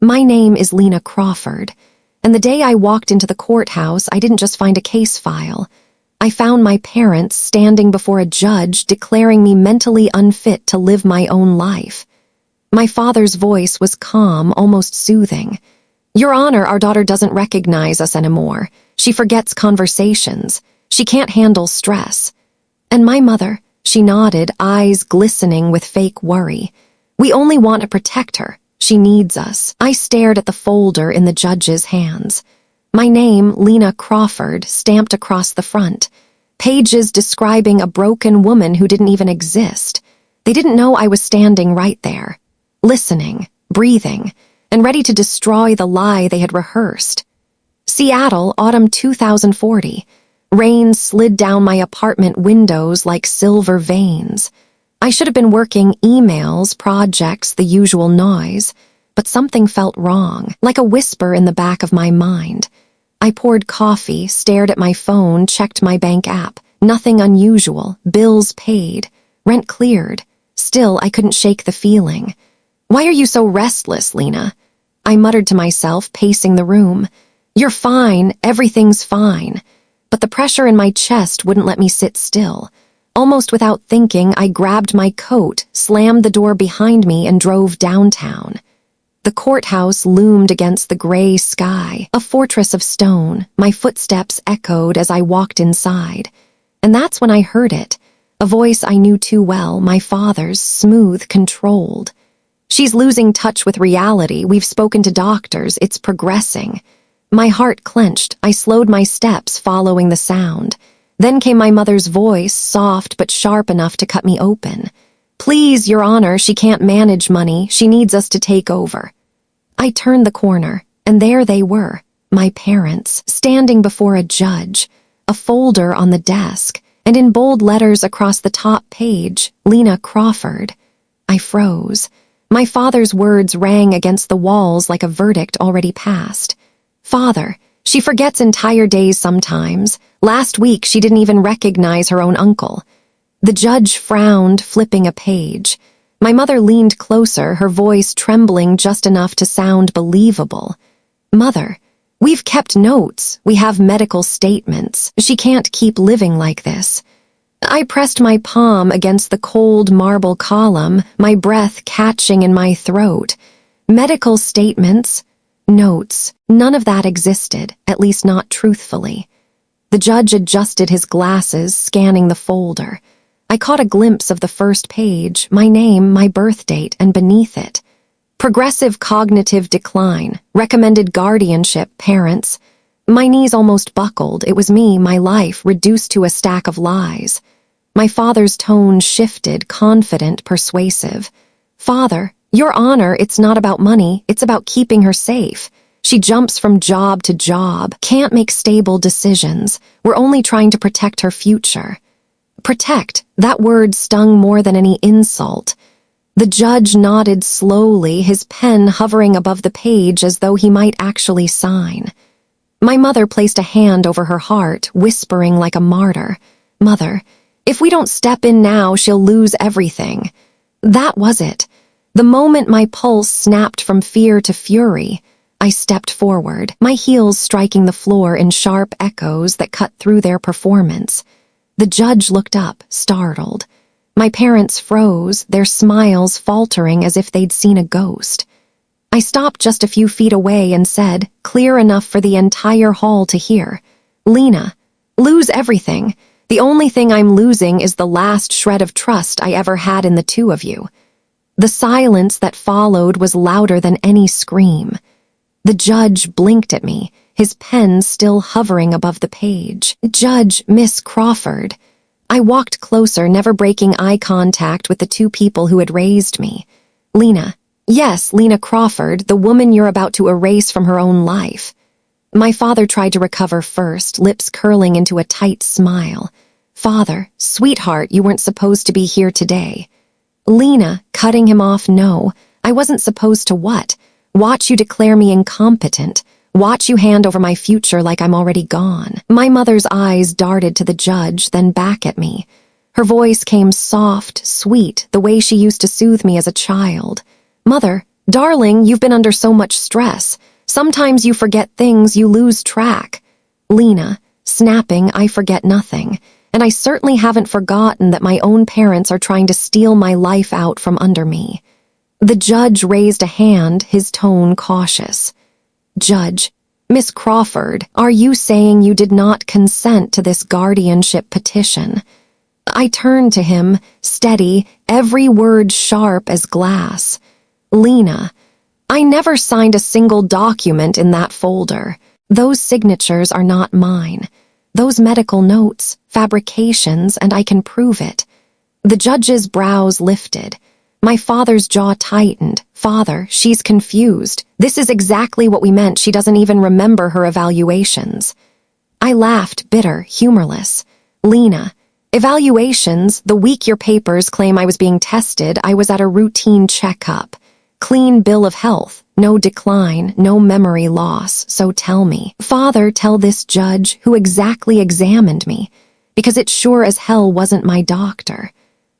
My name is Lena Crawford, and the day I walked into the courthouse, I didn't just find a case file. I found my parents standing before a judge declaring me mentally unfit to live my own life. My father's voice was calm, almost soothing. "Your Honor, our daughter doesn't recognize us anymore. She forgets conversations. She can't handle stress." And my mother, she nodded, eyes glistening with fake worry. "We only want to protect her. She needs us." I stared at the folder in the judge's hands. My name, Lena Crawford, stamped across the front. Pages describing a broken woman who didn't even exist. They didn't know I was standing right there, listening, breathing, and ready to destroy the lie they had rehearsed. Seattle, autumn 2040. Rain slid down my apartment windows like silver veins. I should have been working emails, projects, the usual noise, but something felt wrong, like a whisper in the back of my mind. I poured coffee, stared at my phone, checked my bank app. Nothing unusual. Bills paid. Rent cleared. Still, I couldn't shake the feeling. "Why are you so restless, Lena?" I muttered to myself, pacing the room. "You're fine. Everything's fine." But the pressure in my chest wouldn't let me sit still. Almost without thinking, I grabbed my coat, slammed the door behind me, and drove downtown. The courthouse loomed against the gray sky, a fortress of stone. My footsteps echoed as I walked inside. And that's when I heard it, a voice I knew too well, my father's, smooth, controlled. "She's losing touch with reality. We've spoken to doctors. It's progressing." My heart clenched. I slowed my steps, following the sound. Then came my mother's voice, soft but sharp enough to cut me open. "Please, Your Honor, she can't manage money. She needs us to take over." I turned the corner, and there they were, my parents, standing before a judge, a folder on the desk, and in bold letters across the top page, Lena Crawford. I froze. My father's words rang against the walls like a verdict already passed. "Father, she forgets entire days sometimes. Last week she didn't even recognize her own uncle." The judge frowned, flipping a page. My mother leaned closer, her voice trembling just enough to sound believable. "Mother, we've kept notes. We have medical statements. She can't keep living like this." I pressed my palm against the cold marble column, my breath catching in my throat. Medical statements? Notes. None of that existed, at least not truthfully. The judge adjusted his glasses, scanning the folder. I caught a glimpse of the first page, my name, my birth date, and beneath it, "Progressive cognitive decline. Recommended guardianship, parents." My knees almost buckled. It was me, my life, reduced to a stack of lies. My father's tone shifted, confident, persuasive. "Father, Your Honor, it's not about money. It's about keeping her safe. She jumps from job to job, can't make stable decisions. We're only trying to protect her future." Protect, that word stung more than any insult. The judge nodded slowly, his pen hovering above the page as though he might actually sign. My mother placed a hand over her heart, whispering like a martyr, "Mother, if we don't step in now, she'll lose everything." That was it. The moment my pulse snapped from fear to fury, I stepped forward, my heels striking the floor in sharp echoes that cut through their performance. The judge looked up, startled. My parents froze, their smiles faltering as if they'd seen a ghost. I stopped just a few feet away and said, clear enough for the entire hall to hear, "Lena, lose everything. The only thing I'm losing is the last shred of trust I ever had in the two of you." The silence that followed was louder than any scream. The judge blinked at me, his pen still hovering above the page. "Judge, Miss Crawford." I walked closer, never breaking eye contact with the two people who had raised me. "Lena." "Yes, Lena Crawford, the woman you're about to erase from her own life." My father tried to recover first, lips curling into a tight smile. "Father, sweetheart, you weren't supposed to be here today." "Lena," cutting him off, "no, I wasn't supposed to what? Watch you declare me incompetent. Watch you hand over my future like I'm already gone." My mother's eyes darted to the judge, then back at me. Her voice came soft, sweet, the way she used to soothe me as a child. "Mother, Darling, you've been under so much stress. Sometimes you forget things, you lose track. Lena, snapping, I forget nothing. And I certainly haven't forgotten that my own parents are trying to steal my life out from under me. The judge raised a hand, his tone cautious. Judge, Miss Crawford, are you saying you did not consent to this guardianship petition? I turned to him, steady, every word sharp as glass. Lena, I never signed a single document in that folder. Those signatures are not mine. Those medical notes, fabrications, and I can prove it. The judge's brows lifted. My father's jaw tightened. Father, she's confused. This is exactly what we meant. She doesn't even remember her evaluations. I laughed, bitter, humorless. Lena, evaluations, the week your papers claim I was being tested, I was at a routine checkup. Clean bill of health, no decline, no memory loss, so tell me. Father, tell this judge who exactly examined me, because it sure as hell wasn't my doctor.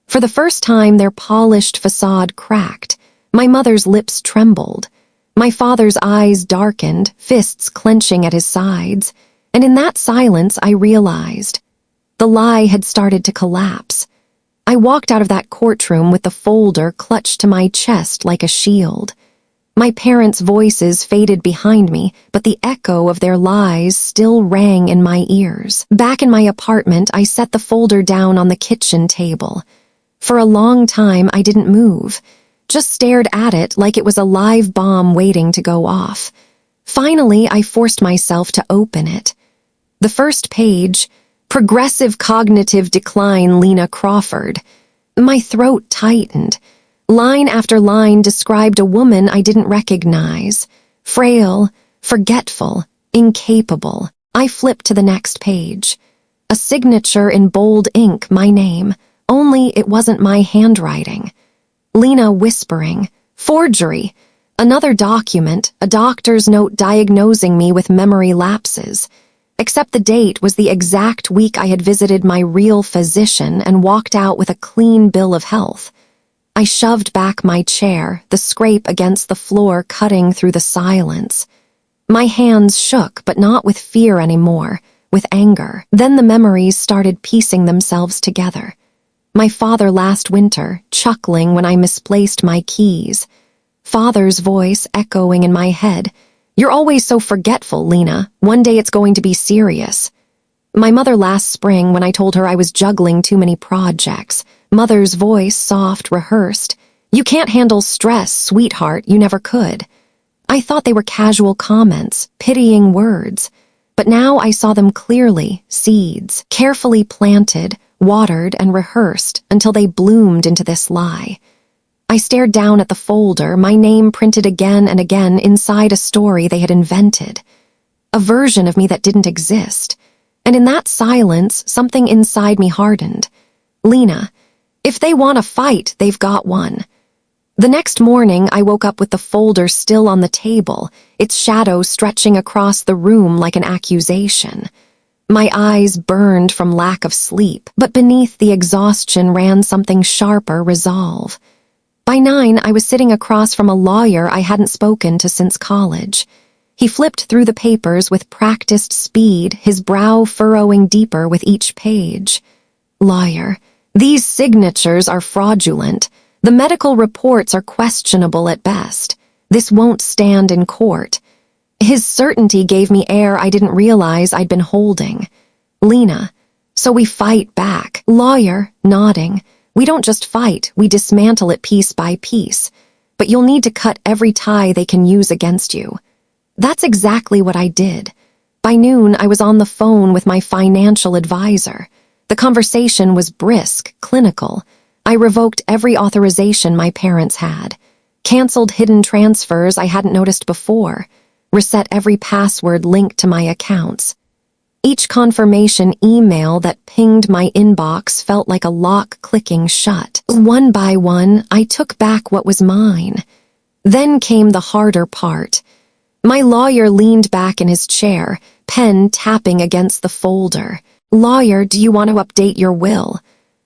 For the first time, their polished facade cracked. My mother's lips trembled. My father's eyes darkened, fists clenching at his sides. And in that silence, I realized the lie had started to collapse. I walked out of that courtroom with the folder clutched to my chest like a shield. My parents' voices faded behind me, but the echo of their lies still rang in my ears. Back in my apartment, I set the folder down on the kitchen table. For a long time, I didn't move, just stared at it like it was a live bomb waiting to go off. Finally, I forced myself to open it. The first page, Progressive Cognitive Decline, Lena Crawford. My throat tightened. Line after line described a woman I didn't recognize. Frail, forgetful, incapable. I flipped to the next page. A signature in bold ink, my name. Only it wasn't my handwriting. Lena whispering, forgery. Another document, a doctor's note diagnosing me with memory lapses. Except the date was the exact week I had visited my real physician and walked out with a clean bill of health. I shoved back my chair, the scrape against the floor cutting through the silence. My hands shook, but not with fear anymore, with anger. Then the memories started piecing themselves together. My father last winter, chuckling when I misplaced my keys. Father's voice echoing in my head. You're always so forgetful, Lena. One day it's going to be serious. My mother last spring when I told her I was juggling too many projects. Mother's voice, soft, rehearsed. You can't handle stress, sweetheart, you never could. I thought they were casual comments, pitying words. But now I saw them clearly, seeds, carefully planted, watered and rehearsed until they bloomed into this lie. I stared down at the folder, my name printed again and again inside a story they had invented. A version of me that didn't exist. And in that silence, something inside me hardened. Lena, if they want a fight, they've got one. The next morning, I woke up with the folder still on the table, its shadow stretching across the room like an accusation. My eyes burned from lack of sleep, but beneath the exhaustion ran something sharper, resolve. By 9, I was sitting across from a lawyer I hadn't spoken to since college. He flipped through the papers with practiced speed, his brow furrowing deeper with each page. Lawyer, these signatures are fraudulent. The medical reports are questionable at best. This won't stand in court. His certainty gave me air I didn't realize I'd been holding. Lena, so we fight back. Lawyer, nodding. We don't just fight, we dismantle it piece by piece. But you'll need to cut every tie they can use against you. That's exactly what I did. By noon, I was on the phone with my financial advisor. The conversation was brisk, clinical. I revoked every authorization my parents had. Canceled hidden transfers I hadn't noticed before. Reset every password linked to my accounts. Each confirmation email that pinged my inbox felt like a lock clicking shut. One by one, I took back what was mine. Then came the harder part. My lawyer leaned back in his chair, pen tapping against the folder. Lawyer, do you want to update your will?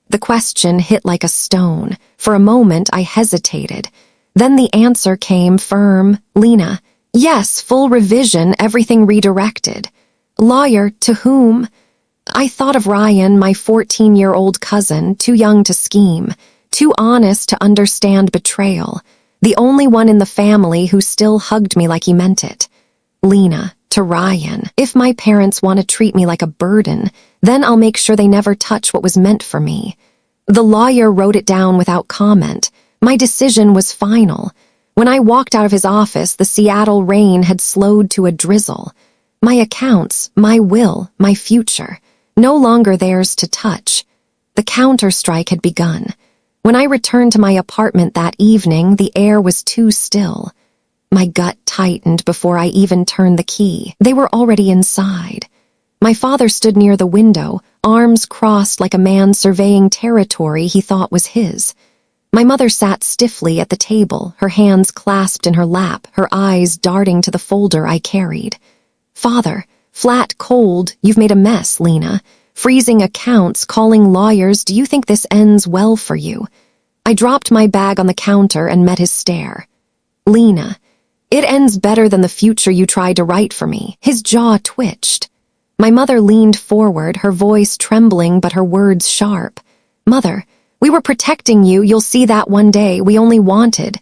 The question hit like a stone. For a moment, I hesitated. Then the answer came firm, Lena. Yes, full revision, everything redirected. Lawyer, to whom? I thought of Ryan, my 14-year-old cousin, too young to scheme, too honest to understand betrayal, the only one in the family who still hugged me like he meant it. Lena, to Ryan. If my parents want to treat me like a burden, then I'll make sure they never touch what was meant for me. The lawyer wrote it down without comment. My decision was final. When I walked out of his office, the Seattle rain had slowed to a drizzle. My accounts, my will, my future, no longer theirs to touch. The counter-strike had begun. When I returned to my apartment that evening, the air was too still. My gut tightened before I even turned the key. They were already inside. My father stood near the window, arms crossed like a man surveying territory he thought was his. My mother sat stiffly at the table, her hands clasped in her lap, her eyes darting to the folder I carried. Father, flat cold, you've made a mess, Lena. Freezing accounts, calling lawyers, do you think this ends well for you? I dropped my bag on the counter and met his stare. Lena, it ends better than the future you tried to write for me. His jaw twitched. My mother leaned forward, her voice trembling but her words sharp. Mother, we were protecting you, you'll see that one day, we only wanted.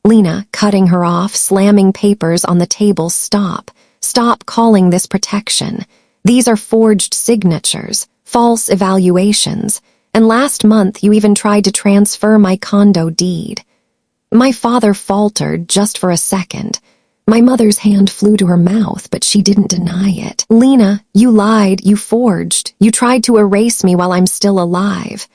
Lena, cutting her off, slamming papers on the table, stop. Stop calling this protection. These are forged signatures, false evaluations, and last month you even tried to transfer my condo deed. My father faltered just for a second. My mother's hand flew to her mouth, but she didn't deny it. Lena, you lied, you forged, you tried to erase me while I'm still alive.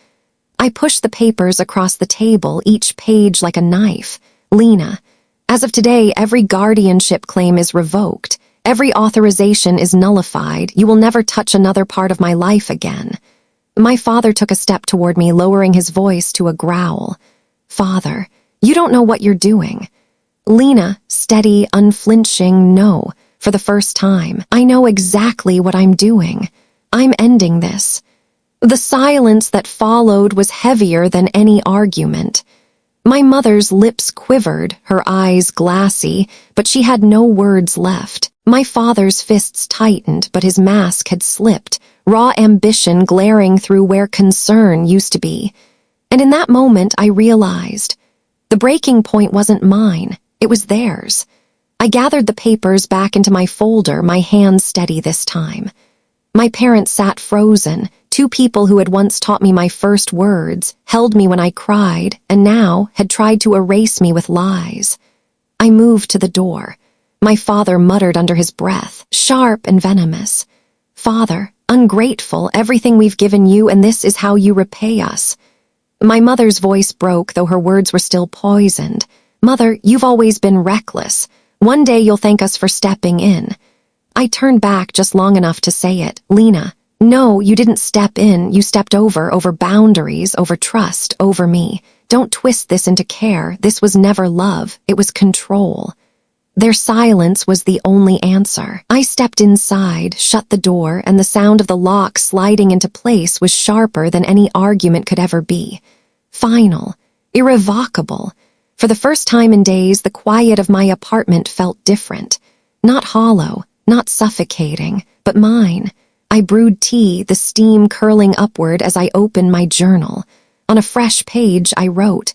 I pushed the papers across the table, each page like a knife. Lena, as of today, every guardianship claim is revoked. Every authorization is nullified. You will never touch another part of my life again. My father took a step toward me, lowering his voice to a growl. Father, you don't know what you're doing. Lena, steady, unflinching, no. For the first time, I know exactly what I'm doing. I'm ending this. The silence that followed was heavier than any argument. My mother's lips quivered, her eyes glassy, but she had no words left. My father's fists tightened, but his mask had slipped, raw ambition glaring through where concern used to be. And in that moment, I realized the breaking point wasn't mine, it was theirs. I gathered the papers back into my folder, my hands steady this time. My parents sat frozen, two people who had once taught me my first words, held me when I cried, and now had tried to erase me with lies. I moved to the door. My father muttered under his breath, sharp and venomous. Father, ungrateful, everything we've given you, and this is how you repay us. My mother's voice broke, though her words were still poisoned. Mother, you've always been reckless. One day you'll thank us for stepping in. I turned back just long enough to say it. Lena, no, you didn't step in. You stepped over boundaries, over trust, over me. Don't twist this into care. This was never love. It was control. Their silence was the only answer. I stepped inside, shut the door, and the sound of the lock sliding into place was sharper than any argument could ever be. Final. Irrevocable. For the first time in days, the quiet of my apartment felt different. Not hollow, not suffocating, but mine. I brewed tea, the steam curling upward as I opened my journal. On a fresh page, I wrote,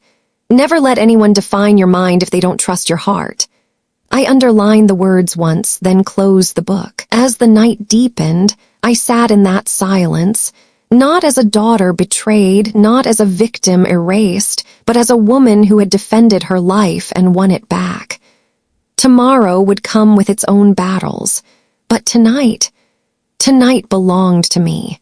"Never let anyone define your mind if they don't trust your heart." I underlined the words once, then closed the book. As the night deepened, I sat in that silence, not as a daughter betrayed, not as a victim erased, but as a woman who had defended her life and won it back. Tomorrow would come with its own battles, but tonight belonged to me.